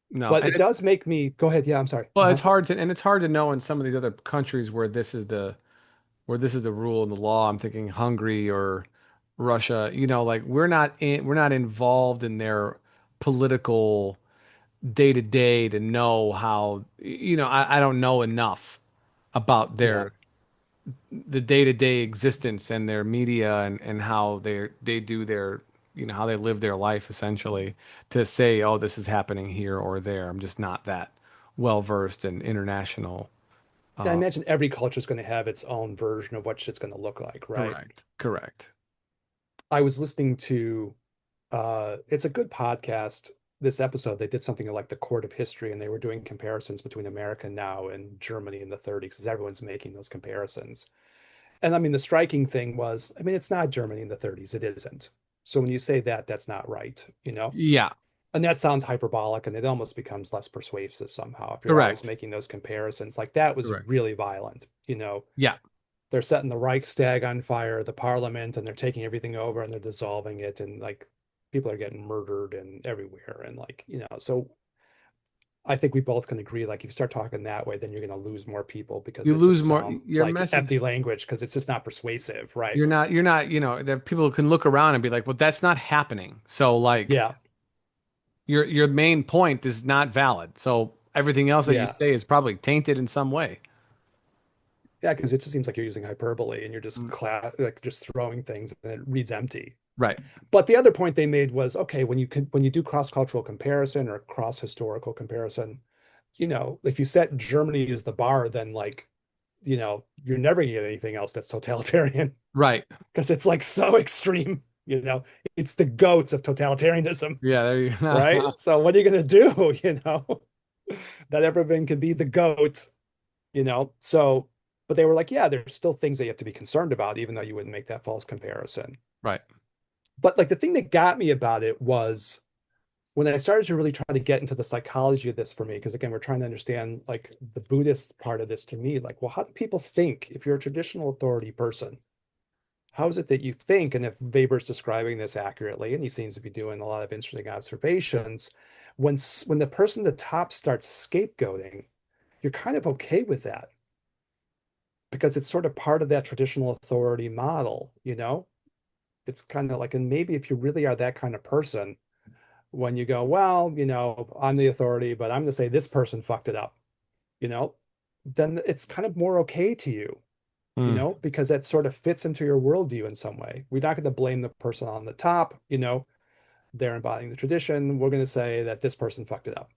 No. But And it it's does make me go ahead. Yeah, I'm sorry. well, it's hard to know in some of these other countries where this is the rule and the law. I'm thinking Hungary or Russia. Like we're not involved in their political day to day to know how. I don't know enough about Yeah. the day-to-day existence and their media and how they do their how they live their life essentially to say, oh, this is happening here or there. I'm just not that well versed in international. I uh imagine every culture is going to have its own version of what shit's going to look like, right? correct. I was listening to it's a good podcast. This episode, they did something like the Court of History, and they were doing comparisons between America now and Germany in the 30s, because everyone's making those comparisons. And I mean, the striking thing was, I mean, it's not Germany in the 30s. It isn't. So when you say that, that's not right. Yeah. And that sounds hyperbolic, and it almost becomes less persuasive somehow if you're always Correct. making those comparisons. Like that was Correct. really violent. Yeah. They're setting the Reichstag on fire, the parliament, and they're taking everything over and they're dissolving it, and like people are getting murdered and everywhere, and like so I think we both can agree, like if you start talking that way, then you're going to lose more people because You it lose just more sounds your like message. empty language because it's just not persuasive, right? You're not, that people can look around and be like, well, that's not happening. So like Yeah, your main point is not valid. So everything else that you yeah, say is probably tainted in some way. yeah, because it just seems like you're using hyperbole and you're just Mm. like just throwing things and it reads empty. Right. But the other point they made was, okay, when you do cross-cultural comparison or cross-historical comparison, if you set Germany as the bar, then like, you're never gonna get anything else that's totalitarian Right. because it's like so extreme, it's the goats of totalitarianism, Yeah, there you right? go. So what are you gonna do, that everyone can be the goat, So, but they were like, yeah, there's still things that you have to be concerned about, even though you wouldn't make that false comparison. Right. But like the thing that got me about it was when I started to really try to get into the psychology of this for me, because again, we're trying to understand like the Buddhist part of this to me, like, well, how do people think if you're a traditional authority person? How is it that you think? And if Weber's describing this accurately, and he seems to be doing a lot of interesting observations, when the person at the top starts scapegoating, you're kind of okay with that because it's sort of part of that traditional authority model. It's kind of like, and maybe if you really are that kind of person, when you go, well, I'm the authority, but I'm going to say this person fucked it up, you know, then it's kind of more okay to Mm. because that sort of fits into your worldview in some way. We're not going to blame the person on the top, they're embodying the tradition. We're going to say that this person fucked it up.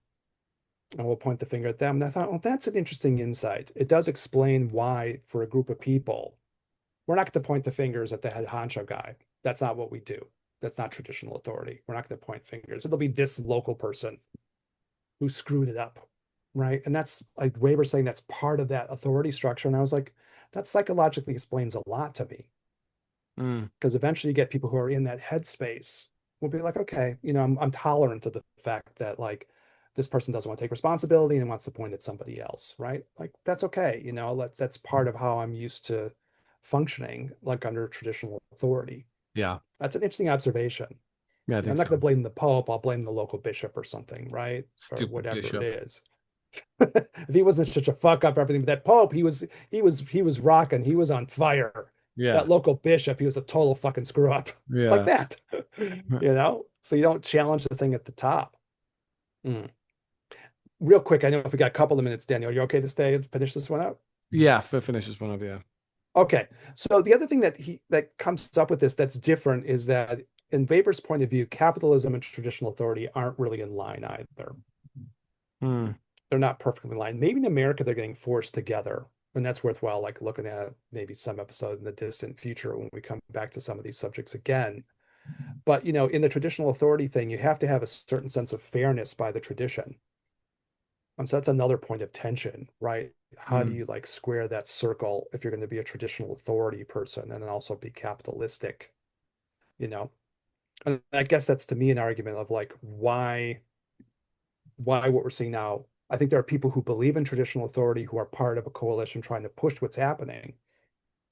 And we'll point the finger at them. And I thought, well, that's an interesting insight. It does explain why, for a group of people, we're not going to point the fingers at the head honcho guy. That's not what we do. That's not traditional authority. We're not going to point fingers. It'll be this local person who screwed it up. Right. And that's like Weber saying that's part of that authority structure. And I was like, that psychologically explains a lot to me Mm. because eventually you get people who are in that headspace will be like, okay, I'm tolerant of the fact that like this person doesn't want to take responsibility and wants to point at somebody else, right? Like that's okay, that's part of how I'm used to functioning like under traditional authority. Yeah. That's an interesting observation. Yeah, I I'm think not so. going to blame the Pope, I'll blame the local bishop or something, right? Or Stupid whatever it bishop. is. If he wasn't such a fuck up everything, but that Pope, he was rocking, he was on fire. Yeah. That local bishop, he was a total fucking screw up. It's like Yeah. that, So you don't challenge the thing at the top. Mm. Real quick, I know if we got a couple of minutes, Daniel, are you okay to stay and finish this one out? Yeah, finish this one up, yeah. Okay. So the other thing that comes up with this that's different is that in Weber's point of view, capitalism and traditional authority aren't really in line either. Mm. They're not perfectly in line. Maybe in America they're getting forced together, and that's worthwhile, like looking at maybe some episode in the distant future when we come back to some of these subjects again. But in the traditional authority thing, you have to have a certain sense of fairness by the tradition. And so that's another point of tension, right? How do Mm. you like square that circle if you're going to be a traditional authority person and then also be capitalistic, you know? And I guess that's to me an argument of like why what we're seeing now. I think there are people who believe in traditional authority who are part of a coalition trying to push what's happening.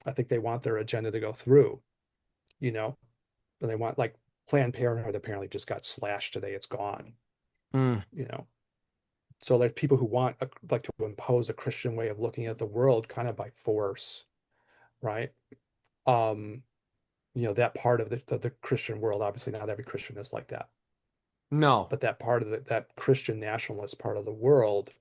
I think they want their agenda to go through, you know, and they want like Planned Parenthood apparently just got slashed today. It's gone, Mm. you know. So there's people who want like to impose a Christian way of looking at the world kind of by force, right? Um, that part of the Christian world, obviously not every Christian is like that, No. but that part of that Christian nationalist part of the world,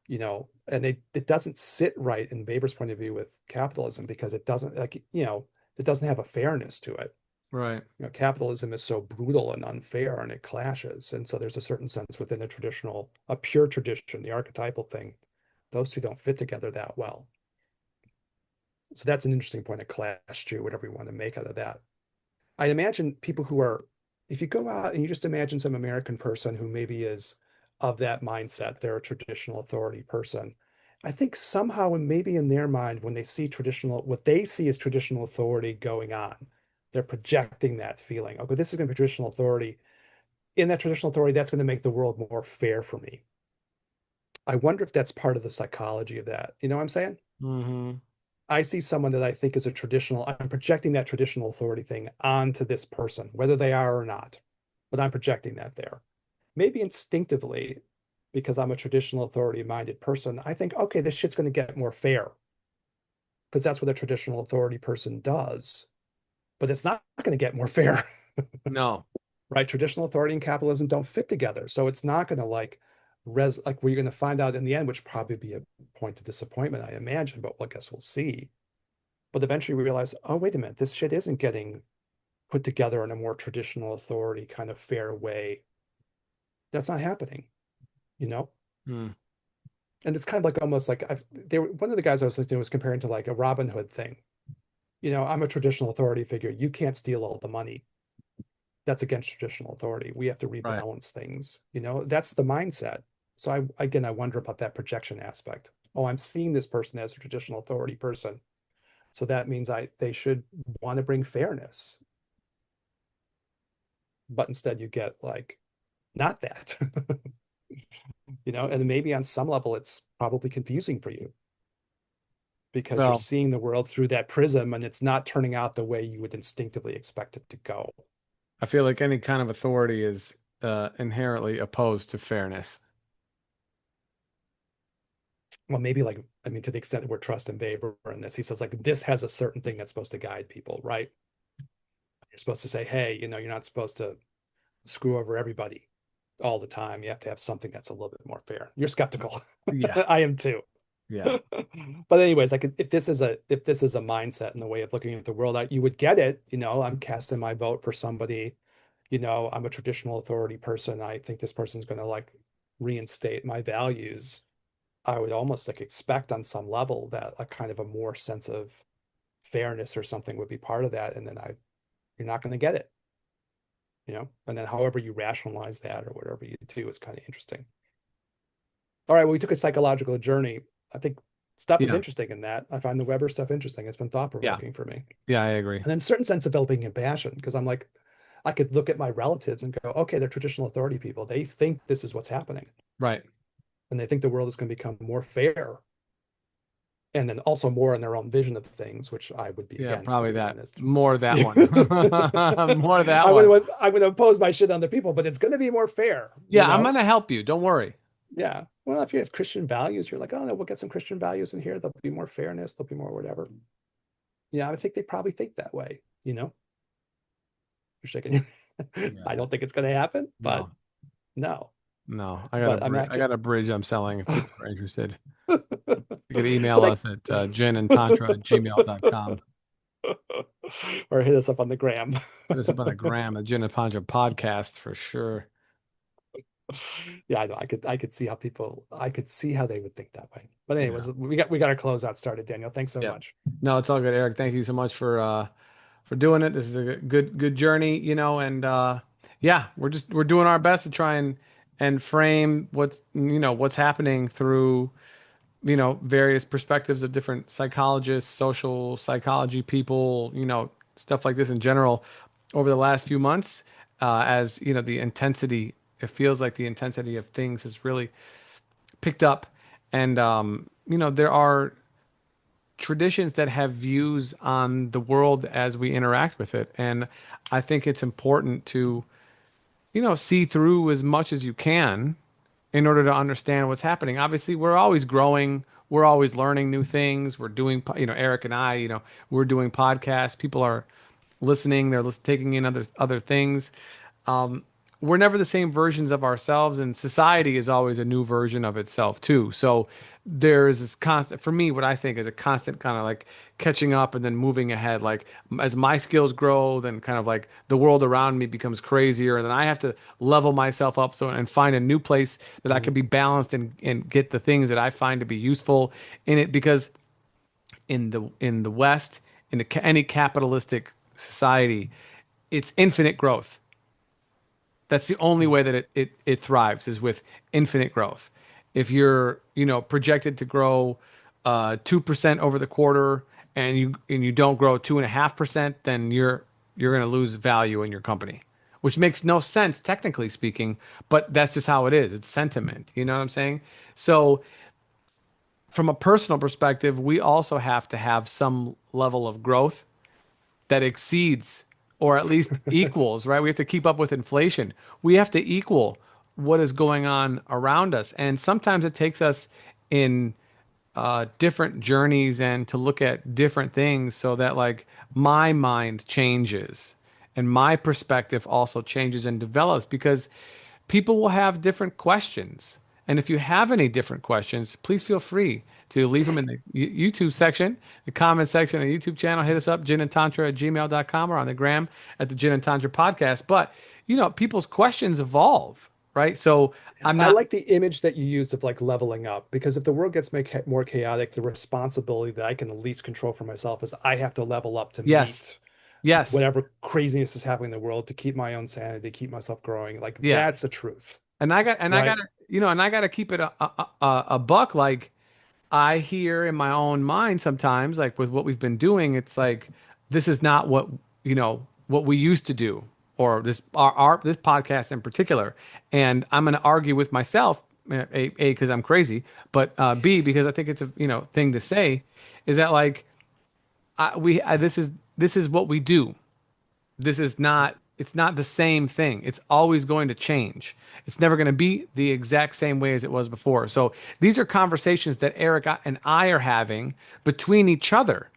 and it doesn't sit right in Weber's point of view with capitalism because it doesn't like, it doesn't have a fairness to it. Right. Capitalism is so brutal and unfair and it clashes. And so there's a certain sense within a pure tradition, the archetypal thing, those two don't fit together that well. So that's an interesting point of clash too, whatever you want to make out of that. I imagine people if you go out and you just imagine some American person who maybe is of that mindset, they're a traditional authority person. I think somehow and maybe in their mind, when they see what they see as traditional authority going on, they're projecting that feeling. Okay, this is going to be traditional authority. In that traditional authority, that's going to make the world more fair for me. I wonder if that's part of the psychology of that. You know what I'm saying? Hmm. I see someone that I think is I'm projecting that traditional authority thing onto this person, whether they are or not, but I'm projecting that there. Maybe instinctively, because I'm a traditional authority-minded person, I think, okay, this shit's going to get more fair because that's what a traditional authority person does. But it's not going to get more fair, No. right? Traditional authority and capitalism don't fit together. So it's not going to like like we're going to find out in the end, which probably be a point of disappointment, I imagine, but I guess we'll see. But eventually we realize, oh, wait a minute, this shit isn't getting put together in a more traditional authority kind of fair way. That's not happening, you know? Hmm. And it's kind of like almost like one of the guys I was listening to was comparing to like a Robin Hood thing. I'm a traditional authority figure. You can't steal all the money. That's against traditional authority. We have to Right. rebalance things. That's the mindset. So I wonder about that projection aspect. Oh, I'm seeing this person as a traditional authority person. So that means they should want to bring fairness. But instead you get like not that. And maybe on some level it's probably confusing for you because you're Well, seeing the world through that prism and it's not turning out the way you would instinctively expect it to go. I feel like any kind of authority is inherently opposed to fairness. Well, maybe like, I mean, to the extent that we're trusting Weber in this, he says like this has a certain thing that's supposed to guide people, right? You're supposed to say, hey, you're not supposed to screw over everybody all the time. You have to have something that's a little bit more fair. You're skeptical. Yeah. I am too. Yeah. But anyways, like if this is a mindset and the way of looking at the world, you would get it. I'm casting my vote for somebody. I'm a traditional authority person. I think this person's going to like reinstate my values. I would almost like expect on some level that a kind of a more sense of fairness or something would be part of that. And then you're not going to get it, and then however you rationalize that or whatever you do is kind of interesting. All right. Well, we took a psychological journey. I think stuff is Yeah. interesting in that. I find the Weber stuff interesting. It's been thought Yeah. provoking for me. Yeah, I agree. And then a certain sense of developing compassion because I'm like, I could look at my relatives and go, okay, they're traditional authority people. They think this is what's happening Right. and they think the world is going to become more fair and then also more in their own vision of things, which I would be Yeah, against, to probably be that. honest. More that one. I'm More that one. going to impose my shit on the people, but it's going to be more fair, Yeah, I'm gonna help you. Don't worry. Yeah. Well, if you have Christian values, you're like, oh no, we'll get some Christian values in here. There'll be more fairness. There'll be more whatever. Yeah, I think they probably think that way. You're shaking your. I Yeah. don't think it's going to happen, but No. no. No. But I mean, I got a bridge I'm selling if people are interested. You can email but us at ginandtantra@gmail.com. or hit us up on the gram. Hit us up on the gram, the Gin and Tantra podcast for sure. Yeah, I know. I could see how they would think that way. But Yeah. anyways, we got our closeout started, Daniel. Thanks so Yeah. much. No, it's all good, Eric. Thank you so much for doing it. This is a good journey, and yeah, we're doing our best to try and frame what's happening through various perspectives of different psychologists, social psychology people, stuff like this in general over the last few months. As the intensity, it feels like the intensity of things has really picked up, and there are traditions that have views on the world as we interact with it. And I think it's important to, see through as much as you can in order to understand what's happening. Obviously, we're always growing, we're always learning new things. We're doing, Eric and I, we're doing podcasts. People are listening, they're taking in other things. We're never the same versions of ourselves, and society is always a new version of itself too. So there's this constant, for me, what I think is a constant kind of like catching up and then moving ahead. Like as my skills grow, then kind of like the world around me becomes crazier, and then I have to level myself up and find a new place that I can be balanced and get the things that I find to be useful in it. Because in the West, any capitalistic society, it's infinite growth. That's the only way that it thrives is with infinite growth. If you're, projected to grow 2% over the quarter and you don't grow 2.5%, then you're going to lose value in your company, which makes no sense technically speaking, but that's just how it is. It's sentiment. You know what I'm saying? So from a personal perspective, we also have to have some level of growth that exceeds or at least equals, right? We have to keep up with inflation. We have to equal what is going on around us. And sometimes it takes us in different journeys and to look at different things so that like my mind changes and my perspective also changes and develops because people will have different questions. And if you have any different questions, please feel free to leave them in the YouTube section, the comment section of the YouTube channel. Hit us up, ginandtantra@gmail.com or on the gram at the Gin and Tantra podcast. But, people's questions evolve, right? So I'm I not, like the image that you used of like leveling up because if the world gets more chaotic, the responsibility that I can at least control for myself is I have to level up to yes, meet yes, whatever craziness is happening in the world to keep my own sanity, keep myself growing. Like yeah. that's a truth, And I right? gotta, and I gotta keep it a buck. Like I hear in my own mind sometimes, like with what we've been doing, it's like this is not what we used to do, or this our this podcast in particular. And I'm gonna argue with myself, a because I'm crazy, but b because I think it's a thing to say, is that like this is what we do. This is not it's not the same thing. It's always going to change. It's never going to be the exact same way as it was before. So these are conversations that Eric and I are having between each other,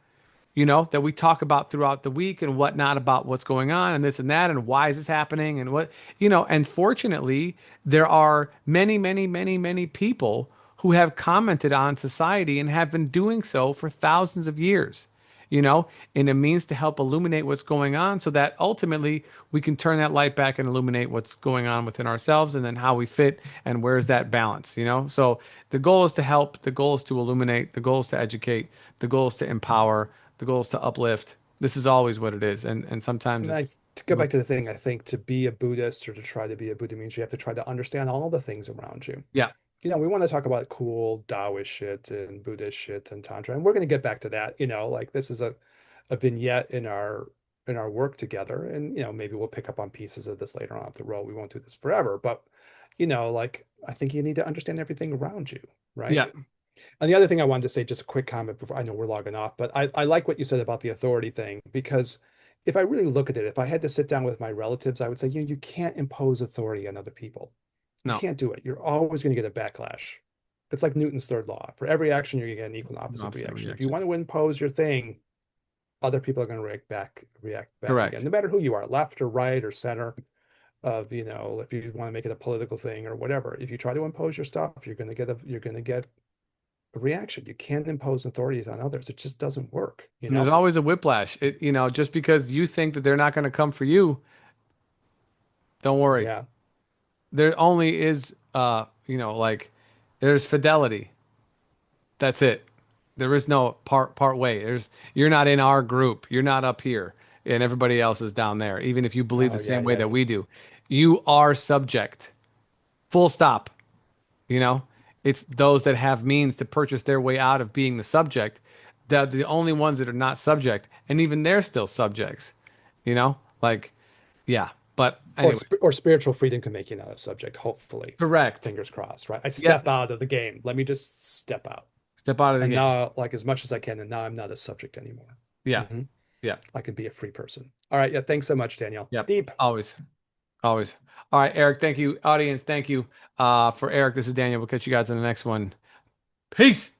that we talk about throughout the week and whatnot about what's going on and this and that and why is this happening and and fortunately there are many, many, many, many people who have commented on society and have been doing so for thousands of years, and it means to help illuminate what's going on so that ultimately we can turn that light back and illuminate what's going on within ourselves and then how we fit and where's that balance. So the goal is to help, the goal is to illuminate, the goal is to educate, the goal is to empower, the goal is to uplift. This is always what it is. And sometimes And I it's to go back what's, to the thing, I think to be a Buddhist or to try to be a Buddha means you have to try to understand all the things around you. yeah, We want to talk about cool Taoist shit and Buddhist shit and Tantra, and we're going to get back to that. Like this is a vignette in our work together, and maybe we'll pick up on pieces of this later on up the road. We won't do this forever, but like I think you need to understand everything around you, right? yeah, And the other thing I wanted to say, just a quick comment before I know we're logging off, but I like what you said about the authority thing because if I really look at it, if I had to sit down with my relatives, I would say, you can't impose authority on other people. You no, can't do it. You're always going to get a backlash. It's like Newton's third law. For every action, you're going to get an equal and no opposite opposite reaction. If you reaction. want to impose your thing, other people are going to react back again, Correct. no matter who you are, left or right or center of, if you want to make it a political thing or whatever. If you try to impose your stuff, you're going to get a reaction. You can't impose authorities on others. It just doesn't work, And there's always a whiplash. Just because you think that they're not going to come for you, don't worry. Yeah. There only is, like there's fidelity. That's it. There is no part way. You're not in our group. You're not up here, and everybody else is down there. Even if you believe Oh, the yeah, same way yeah. that we do, you are subject. Full stop. You know, it's those that have means to purchase their way out of being the subject that are the only ones that are not subject, and even they're still subjects. Like, yeah. But Or anyway, or spiritual freedom can make you not a subject, hopefully. correct. Fingers crossed, right? I Yeah. step out of the game. Let me just step out. Step out of the And game. now, like as much as I can, and now I'm not a subject anymore. Yeah. hmm Yeah. I can be a free person. All right. Yeah. Thanks so much, Danielle. Yep. Deep. Always. Always. All right, Eric. Thank you. Audience, thank you. For Eric, this is Daniel. We'll catch you guys in the next one. Peace.